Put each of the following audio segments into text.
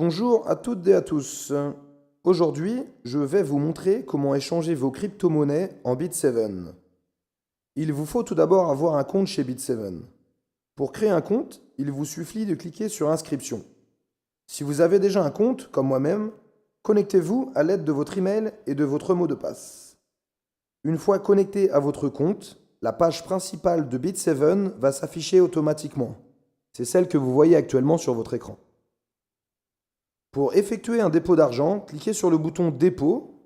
Bonjour à toutes et à tous. Aujourd'hui, je vais vous montrer comment échanger vos crypto-monnaies en Bit7. Il vous faut tout d'abord avoir un compte chez Bit7. Pour créer un compte, il vous suffit de cliquer sur Inscription. Si vous avez déjà un compte, comme moi-même, connectez-vous à l'aide de votre email et de votre mot de passe. Une fois connecté à votre compte, la page principale de Bit7 va s'afficher automatiquement. C'est celle que vous voyez actuellement sur votre écran. Pour effectuer un dépôt d'argent, cliquez sur le bouton Dépôt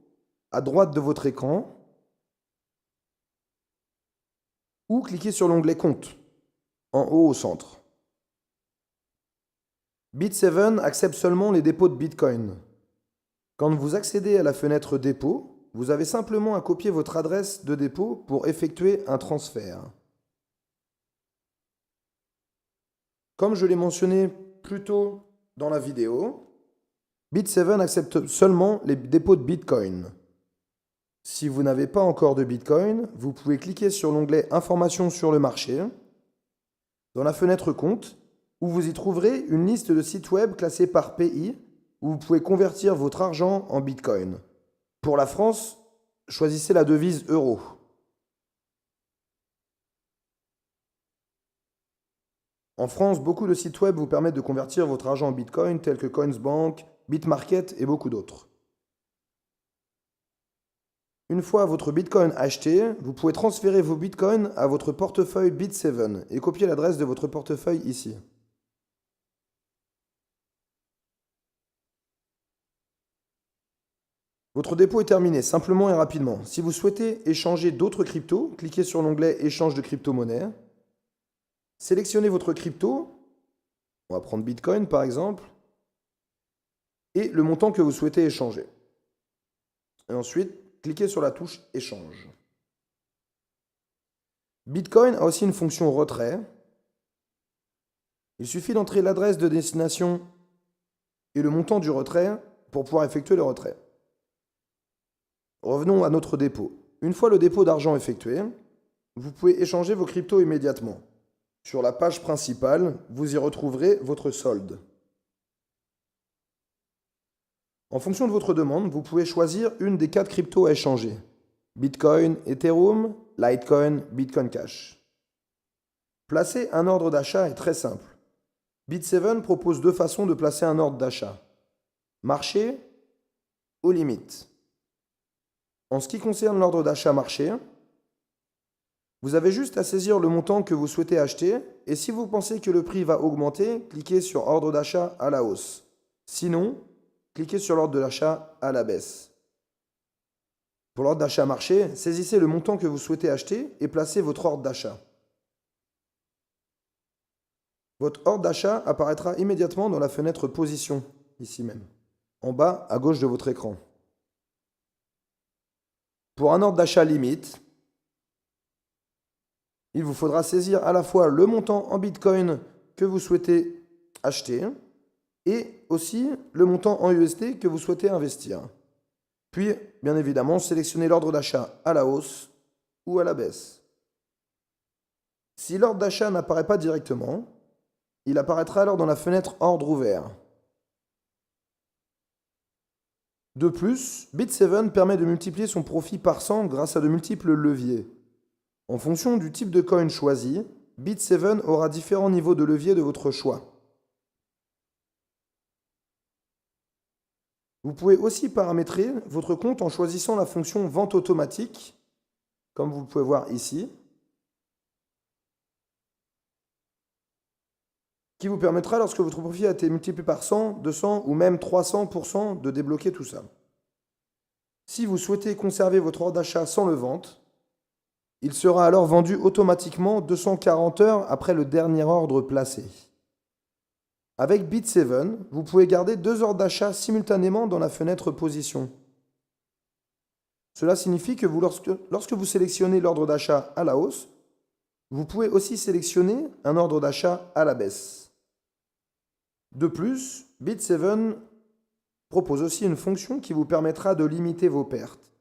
à droite de votre écran ou cliquez sur l'onglet Compte en haut au centre. Bit7 accepte seulement les dépôts de Bitcoin. Quand vous accédez à la fenêtre Dépôt, vous avez simplement à copier votre adresse de dépôt pour effectuer un transfert. Comme je l'ai mentionné plus tôt dans la vidéo, Bit7 accepte seulement les dépôts de Bitcoin. Si vous n'avez pas encore de Bitcoin, vous pouvez cliquer sur l'onglet Informations sur le marché, dans la fenêtre Compte, où vous y trouverez une liste de sites web classés par pays, où vous pouvez convertir votre argent en Bitcoin. Pour la France, choisissez la devise euro. En France, beaucoup de sites web vous permettent de convertir votre argent en Bitcoin, tels que Coinsbank, Bitmarket et beaucoup d'autres. Une fois votre Bitcoin acheté, vous pouvez transférer vos Bitcoins à votre portefeuille Bit7 et copier l'adresse de votre portefeuille ici. Votre dépôt est terminé, simplement et rapidement. Si vous souhaitez échanger d'autres cryptos, cliquez sur l'onglet Échange de crypto-monnaie. Sélectionnez votre crypto, on va prendre Bitcoin par exemple, et le montant que vous souhaitez échanger. Et ensuite, cliquez sur la touche Échange. Bitcoin a aussi une fonction retrait. Il suffit d'entrer l'adresse de destination et le montant du retrait pour pouvoir effectuer le retrait. Revenons à notre dépôt. Une fois le dépôt d'argent effectué, vous pouvez échanger vos cryptos immédiatement. Sur la page principale, vous y retrouverez votre solde. En fonction de votre demande, vous pouvez choisir une des 4 cryptos à échanger. Bitcoin, Ethereum, Litecoin, Bitcoin Cash. Placer un ordre d'achat est très simple. Bit7 propose 2 façons de placer un ordre d'achat. Marché ou limite. En ce qui concerne l'ordre d'achat marché, vous avez juste à saisir le montant que vous souhaitez acheter et si vous pensez que le prix va augmenter, cliquez sur ordre d'achat à la hausse. Sinon, cliquez sur l'ordre de l'achat à la baisse. Pour l'ordre d'achat marché, saisissez le montant que vous souhaitez acheter et placez votre ordre d'achat. Votre ordre d'achat apparaîtra immédiatement dans la fenêtre Position, ici même, en bas à gauche de votre écran. Pour un ordre d'achat limite, il vous faudra saisir à la fois le montant en Bitcoin que vous souhaitez acheter et aussi le montant en USD que vous souhaitez investir. Puis, bien évidemment, sélectionnez l'ordre d'achat à la hausse ou à la baisse. Si l'ordre d'achat n'apparaît pas directement, il apparaîtra alors dans la fenêtre Ordre ouvert. De plus, Bit7 permet de multiplier son profit par 100 grâce à de multiples leviers. En fonction du type de coin choisi, Bit7 aura différents niveaux de levier de votre choix. Vous pouvez aussi paramétrer votre compte en choisissant la fonction Vente automatique, comme vous pouvez voir ici, qui vous permettra, lorsque votre profit a été multiplié par 100, 200 ou même 300%, de débloquer tout ça. Si vous souhaitez conserver votre ordre d'achat sans le vendre, il sera alors vendu automatiquement 240 heures après le dernier ordre placé. Avec Bit7, vous pouvez garder 2 ordres d'achat simultanément dans la fenêtre Position. Cela signifie que lorsque vous sélectionnez l'ordre d'achat à la hausse, vous pouvez aussi sélectionner un ordre d'achat à la baisse. De plus, Bit7 propose aussi une fonction qui vous permettra de limiter vos pertes.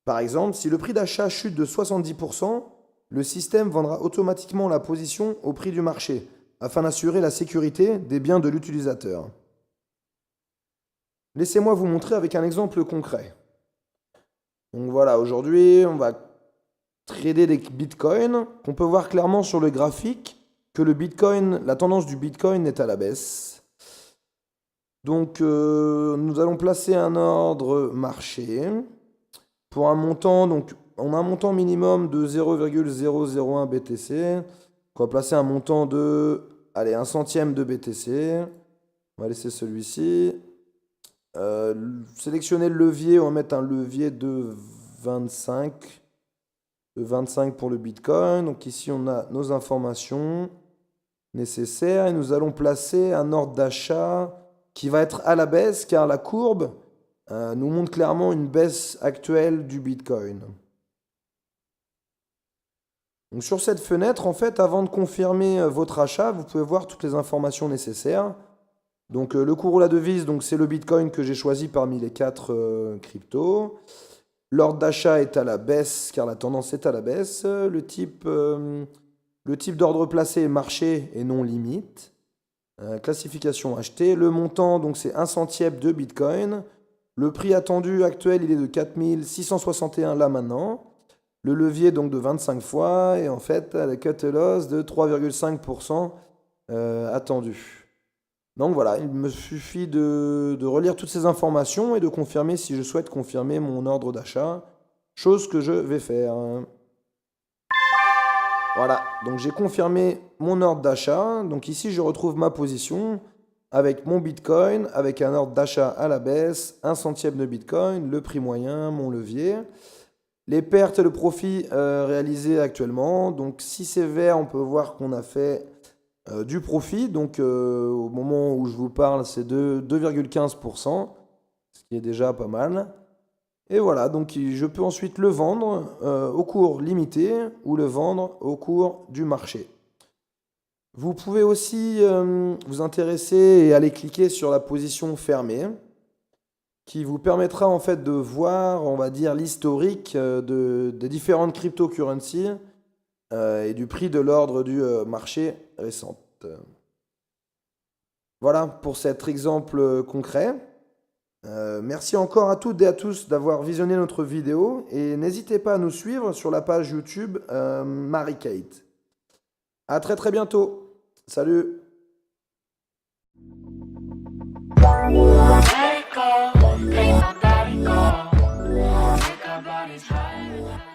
Par exemple, si le prix d'achat chute de 70%, le système vendra automatiquement la position au prix du marché, afin d'assurer la sécurité des biens de l'utilisateur. Laissez-moi vous montrer avec un exemple concret. Donc voilà, aujourd'hui, on va trader des bitcoins. On peut voir clairement sur le graphique que le bitcoin, la tendance du bitcoin est à la baisse. Donc nous allons placer un ordre marché pour un montant. Donc on a un montant minimum de 0,001 BTC. On va placer un montant de, allez, 1 centième de BTC. On va laisser celui-ci. Sélectionner le levier, on va mettre un levier de 25. De 25 pour le Bitcoin. Donc ici, on a nos informations nécessaires et nous allons placer un ordre d'achat qui va être à la baisse car la courbe nous montre clairement une baisse actuelle du Bitcoin. Donc sur cette fenêtre, en fait, avant de confirmer votre achat, vous pouvez voir toutes les informations nécessaires. Donc le cours ou la devise, donc c'est le Bitcoin que j'ai choisi parmi les 4 cryptos. L'ordre d'achat est à la baisse car la tendance est à la baisse. Le type d'ordre placé est marché et non limite. Classification achetée. Le montant, donc c'est 1 centième de Bitcoin. Le prix attendu actuel, il est de 4661 là maintenant. Le levier donc de 25 fois et en fait la cut loss de 3,5% attendu. Donc voilà, il me suffit de relire toutes ces informations et de confirmer si je souhaite confirmer mon ordre d'achat, chose que je vais faire. Voilà, donc j'ai confirmé mon ordre d'achat. Donc ici, je retrouve ma position avec mon Bitcoin, avec un ordre d'achat à la baisse, 1 centième de Bitcoin, le prix moyen, mon levier. Les pertes et le profit réalisés actuellement. Donc si c'est vert, on peut voir qu'on a fait du profit. Donc au moment où je vous parle, c'est de 2,15%, ce qui est déjà pas mal. Et voilà, donc je peux ensuite le vendre au cours limité ou le vendre au cours du marché. Vous pouvez aussi vous intéresser et aller cliquer sur la position fermée qui vous permettra en fait de voir, on va dire, l'historique des différentes cryptocurrencies et du prix de l'ordre du marché récent. Voilà pour cet exemple concret. Merci encore à toutes et à tous d'avoir visionné notre vidéo et n'hésitez pas à nous suivre sur la page YouTube Marie-Kate. À très très bientôt. Salut. Let it go, make my body go. Make our bodies higher.